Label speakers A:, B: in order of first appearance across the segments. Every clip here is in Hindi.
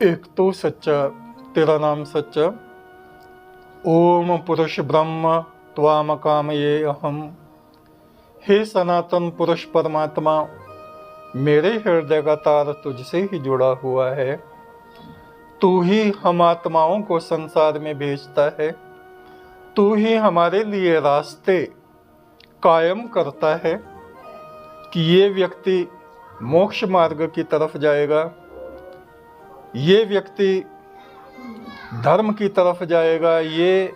A: एक तो सच्चा, तेरा नाम सच्चा। ओम पुरुष ब्रह्म त्वाम कामये अहम। हे सनातन पुरुष परमात्मा, मेरे हृदय का तार तुझसे ही जुड़ा हुआ है। तू ही हम आत्माओं को संसार में भेजता है। तू ही हमारे लिए रास्ते कायम करता है कि ये व्यक्ति मोक्ष मार्ग की तरफ जाएगा, ये व्यक्ति धर्म की तरफ जाएगा, ये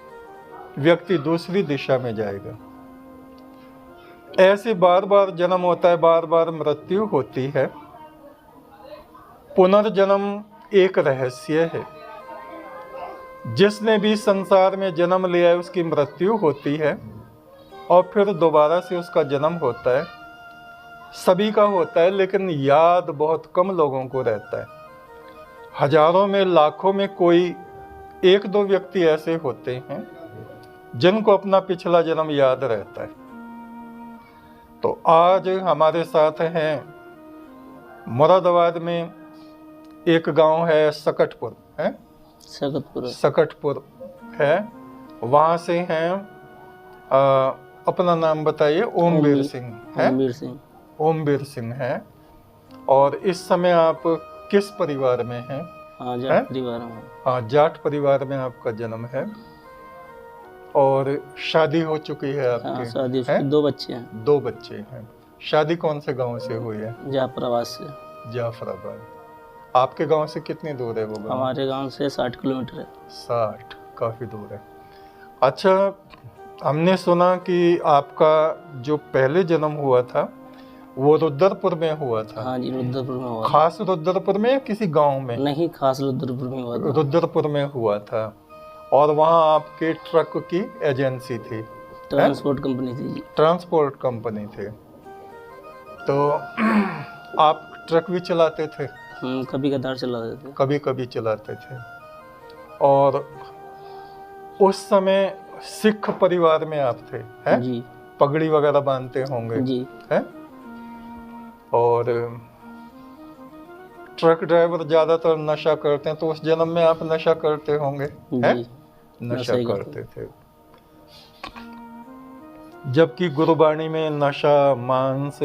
A: व्यक्ति दूसरी दिशा में जाएगा। ऐसे बार बार जन्म होता है, बार बार मृत्यु होती है। पुनर्जन्म एक रहस्य है। जिसने भी संसार में जन्म लिया है उसकी मृत्यु होती है और फिर दोबारा से उसका जन्म होता है। सभी का होता है, लेकिन याद बहुत कम लोगों को रहता है। हजारों में लाखों में कोई एक दो व्यक्ति ऐसे होते हैं जिनको अपना पिछला जन्म याद रहता है। तो आज हमारे साथ हैं मुरादाबाद में एक गांव है सकटपुर, है सकटपुर है, वहाँ से हैं। अपना नाम बताइए। ओमवीर सिंह है। ओमवीर सिंह है। और इस समय आप किस परिवार में हैं?
B: जाट परिवार में।
A: हाँ, जाट परिवार में आपका जन्म है। और शादी हो चुकी है आपकी?
B: हाँ, शादी है? 2 बच्चे हैं।
A: 2 बच्चे हैं। शादी कौन से गांव से हुई है?
B: जाफराबाद से।
A: जाफराबाद। आपके गांव से कितनी दूर है वो गांव?
B: हमारे गांव से 60 किलोमीटर है।
A: 60, काफी दूर है। अच्छा, हमने सुना कि आपका जो पहले जन्म हुआ था वो रुद्रपुर में हुआ था।
B: हाँ जी, रुद्रपुर में हुआ।
A: खास रुद्रपुर में या किसी गांव में?
B: नहीं, खास रुद्रपुर में हुआ था।
A: रुद्रपुर में हुआ था। और वहाँ आपके ट्रक की एजेंसी थी?
B: ट्रांसपोर्ट कंपनी थी।
A: ट्रांसपोर्ट कंपनी थी। तो आप ट्रक भी चलाते थे?
B: कभी कदार चलाते थे।
A: कभी कभी चलाते थे। और उस समय सिख परिवार में आप थे, हैं?
B: जी।
A: पगड़ी वगैरह बांधते होंगे
B: जी,
A: हैं? और ट्रक ड्राइवर ज्यादातर नशा करते हैं, तो उस जन्म में आप नशा करते होंगे, हैं? नशा करते थे। जबकि गुरुबाणी में नशा, मांस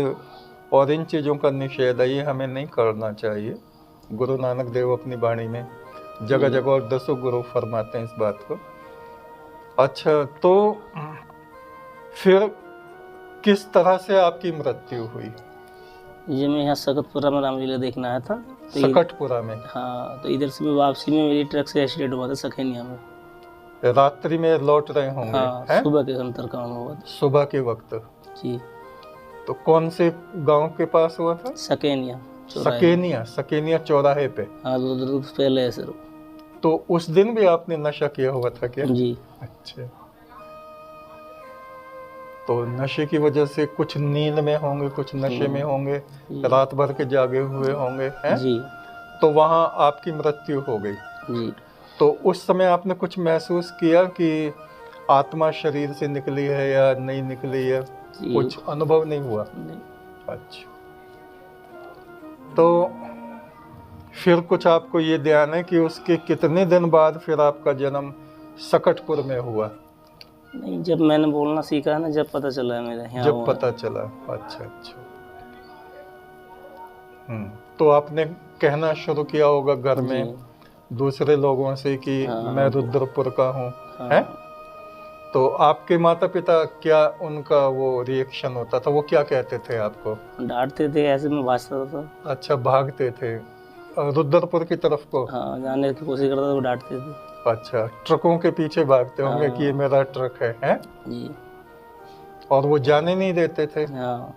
A: और इन चीजों का निषेध है, ये हमें नहीं करना चाहिए। गुरु नानक देव अपनी वाणी में जगह जगह और 10 गुरु फरमाते हैं इस बात को। अच्छा, तो फिर किस तरह से आपकी मृत्यु हुई?
B: ये मैं यहाँ सकटपुरा में रामलीला देखने आया था। तो
A: सकटपुरा में?
B: हाँ, तो इधर से मैं वापसी में मेरी ट्रक से एक्सीडेंट हुआ था सखेनिया में।
A: रात्रि में लौट रहे होंगे?
B: हाँ, सुबह के अंतर काम हुआ था।
A: सुबह के वक्त? जी। तो कौन से गांव के पास हुआ था?
B: सकेनिया।
A: सकेनिया चौराहे पे?
B: हाँ, पहले है सर।
A: तो उस दिन भी आपने नशा किया हुआ था क्या?
B: जी।
A: अच्छा, तो नशे की वजह से कुछ नींद में होंगे, कुछ नशे में होंगे, रात भर के जागे हुए होंगे, हैं?
B: जी।
A: तो वहाँ आपकी मृत्यु हो गई। जी। तो उस समय आपने कुछ महसूस किया कि आत्मा शरीर से निकली है या नहीं निकली है? कुछ अनुभव नहीं हुआ?
B: नहीं।
A: अच्छा, तो फिर कुछ आपको ये ध्यान है कि उसके कितने दिन बाद फिर आपका जन्म सकटपुर में हुआ?
B: नहीं, जब मैंने बोलना सीखा ना, जब पता चला मेरा यहाँ।
A: जब पता चला? अच्छा। तो आपने कहना शुरू किया होगा घर में दूसरे लोगों से कि मैं रुद्रपुर का हूँ, हैं? तो आपके माता पिता, क्या उनका वो रिएक्शन होता था? वो क्या कहते थे आपको?
B: डांटते थे, ऐसे में भागता था।
A: अच्छा, भागते थे रुद्रपुर की तरफ को?
B: हाँ, जाने की कोशिश करता था, वो डांटते थे।
A: अच्छा, ट्रकों के पीछे भागते होंगे कि ये मेरा ट्रक है, हैं? जी। और वो जाने नहीं देते थे?
B: हाँ।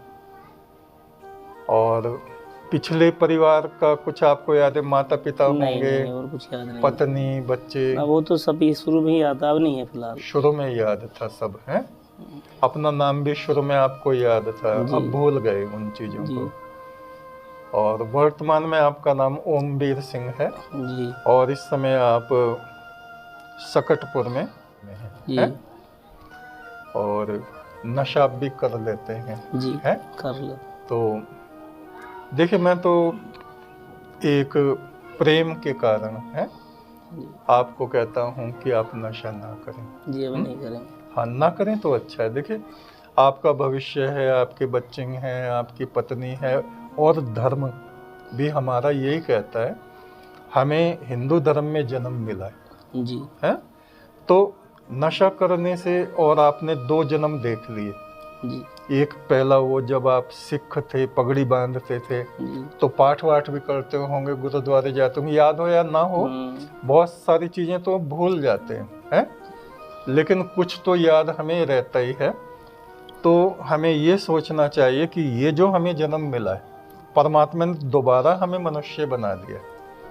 A: और पिछले परिवार का कुछ आपको याद है? माता पिता होंगे?
B: नहीं, और कुछ याद नहीं।
A: पत्नी, बच्चे?
B: वो तो सब शुरू में ही याद, अब नहीं है फिलहाल।
A: शुरू में याद था सब, हैं? अपना नाम भी शुरू में आपको याद था, अब भूल गए उन चीजों को। और वर्तमान में आपका नाम ओमवीर सिंह है। जी। और इस समय आप सकटपुर में हैं? और नशा भी कर लेते हैं?
B: जी,
A: है?
B: कर ले।
A: तो देखिए, मैं तो एक प्रेम के कारण है,
B: जी
A: आपको कहता हूँ कि आप नशा ना करें।
B: जी, अब नहीं करेंगे।
A: हाँ, ना करें तो अच्छा है। देखिए, आपका भविष्य है, आपके बच्चे हैं, आपकी पत्नी है, और धर्म भी हमारा यही कहता है, हमें हिंदू धर्म में जन्म मिला
B: जी
A: है। तो नशा करने से, और आपने 2 जन्म देख लिए।
B: जी
A: एक पहला वो जब आप सिख थे, पगड़ी बांधते थे,
B: जी।
A: तो पाठ वाठ भी करते होंगे, गुरुद्वारे जाते होंगे, याद हो या ना हो,
B: हम्म,
A: बहुत सारी चीज़ें तो भूल जाते हैं, लेकिन कुछ तो याद हमें रहता ही है। तो हमें ये सोचना चाहिए कि ये जो हमें जन्म मिला है, परमात्मा ने दोबारा हमें मनुष्य बना दिया।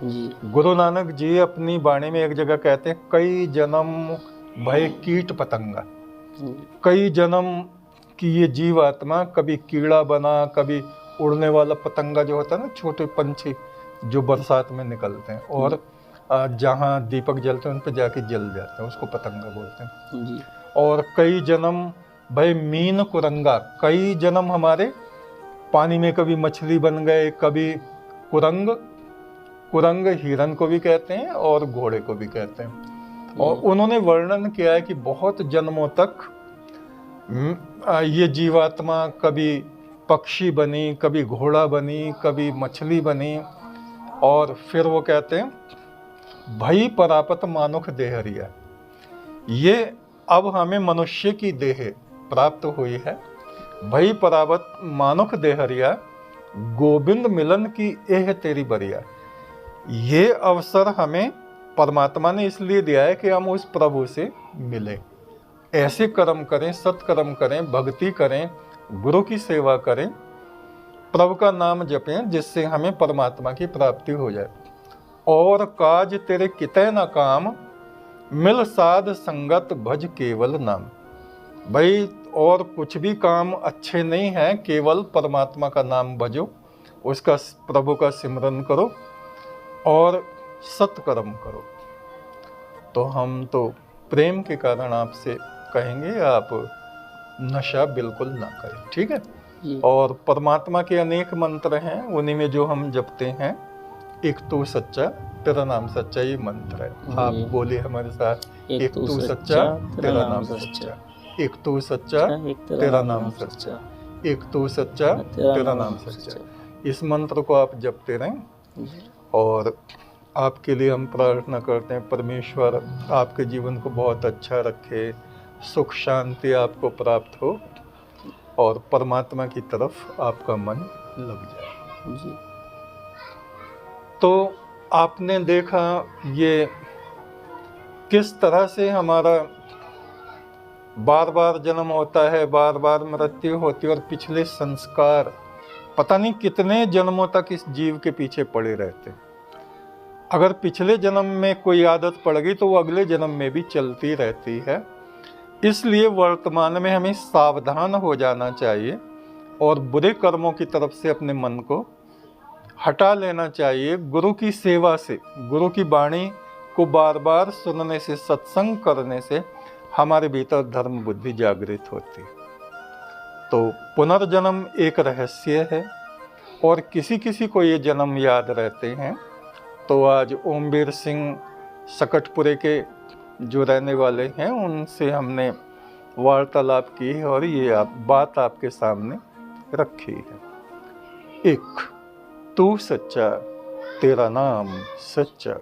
B: जी
A: गुरु नानक जी अपनी वाणी में एक जगह कहते हैं, कई जन्म भय कीट पतंगा।
B: जी
A: कई जन्म कि ये जीवात्मा कभी कीड़ा बना, कभी उड़ने वाला पतंगा जो होता है ना, छोटे पंछी जो बरसात में निकलते हैं और जहाँ दीपक जलते हैं उन पर जाके जल जाते हैं, उसको पतंगा बोलते हैं।
B: जी
A: और कई जन्म भाई मीन कुरंगा, कई जन्म हमारे पानी में कभी मछली बन गए, कभी कुरंग। कुरंग हिरन को भी कहते हैं और घोड़े को भी कहते हैं। और उन्होंने वर्णन किया है कि बहुत जन्मों तक ये जीवात्मा कभी पक्षी बनी, कभी घोड़ा बनी, कभी मछली बनी, और फिर वो कहते हैं भई परापत मानुख देहरिया। ये अब हमें मनुष्य की देह प्राप्त हुई है। भई परापत मानुख देहरिया, गोविंद मिलन की एह तेरी बरिया। ये अवसर हमें परमात्मा ने इसलिए दिया है कि हम उस प्रभु से मिले। ऐसे कर्म करें, सत्कर्म करें, भक्ति करें, गुरु की सेवा करें, प्रभु का नाम जपें, जिससे हमें परमात्मा की प्राप्ति हो जाए। और काज तेरे कितै न काम, मिल साध संगत भज केवल नाम। भाई और कुछ भी काम अच्छे नहीं हैं, केवल परमात्मा का नाम भजो, उसका प्रभु का सिमरन करो और सत्कर्म करो। तो हम तो प्रेम के कारण आपसे कहेंगे, आप नशा बिल्कुल ना करें, ठीक है।
B: जी
A: और परमात्मा के अनेक मंत्र हैं, उन्हीं में जो हम जपते हैं, एक तू सच्चा तेरा नाम सच्चा, ये मंत्र है। आप बोलिए हमारे साथ, एक तू सच्चा तेरा नाम सच्चा, एक तू सच्चा तेरा नाम सच्चा, एक तू सच्चा तेरा नाम सच्चा। इस मंत्र को आप जपते रहें। और आपके लिए हम प्रार्थना करते हैं, परमेश्वर आपके जीवन को बहुत अच्छा रखे, सुख शांति आपको प्राप्त हो और परमात्मा की तरफ आपका मन लग जाए।
B: जी
A: तो आपने देखा ये किस तरह से हमारा बार बार जन्म होता है, बार बार मृत्यु होती है, और पिछले संस्कार पता नहीं कितने जन्मों तक इस जीव के पीछे पड़े रहते हैं। अगर पिछले जन्म में कोई आदत पड़ गई तो वो अगले जन्म में भी चलती रहती है। इसलिए वर्तमान में हमें सावधान हो जाना चाहिए और बुरे कर्मों की तरफ से अपने मन को हटा लेना चाहिए। गुरु की सेवा से, गुरु की वाणी को बार बार सुनने से, सत्संग करने से हमारे भीतर धर्म बुद्धि जागृत होती है। तो पुनर्जन्म एक रहस्य है और किसी किसी को ये जन्म याद रहते हैं। तो आज ओमवीर सिंह सकटपुरे के जो रहने वाले हैं, उनसे हमने वार्तालाप की है और ये बात आपके सामने रखी है। एक तू सच्चा तेरा नाम सच्चा।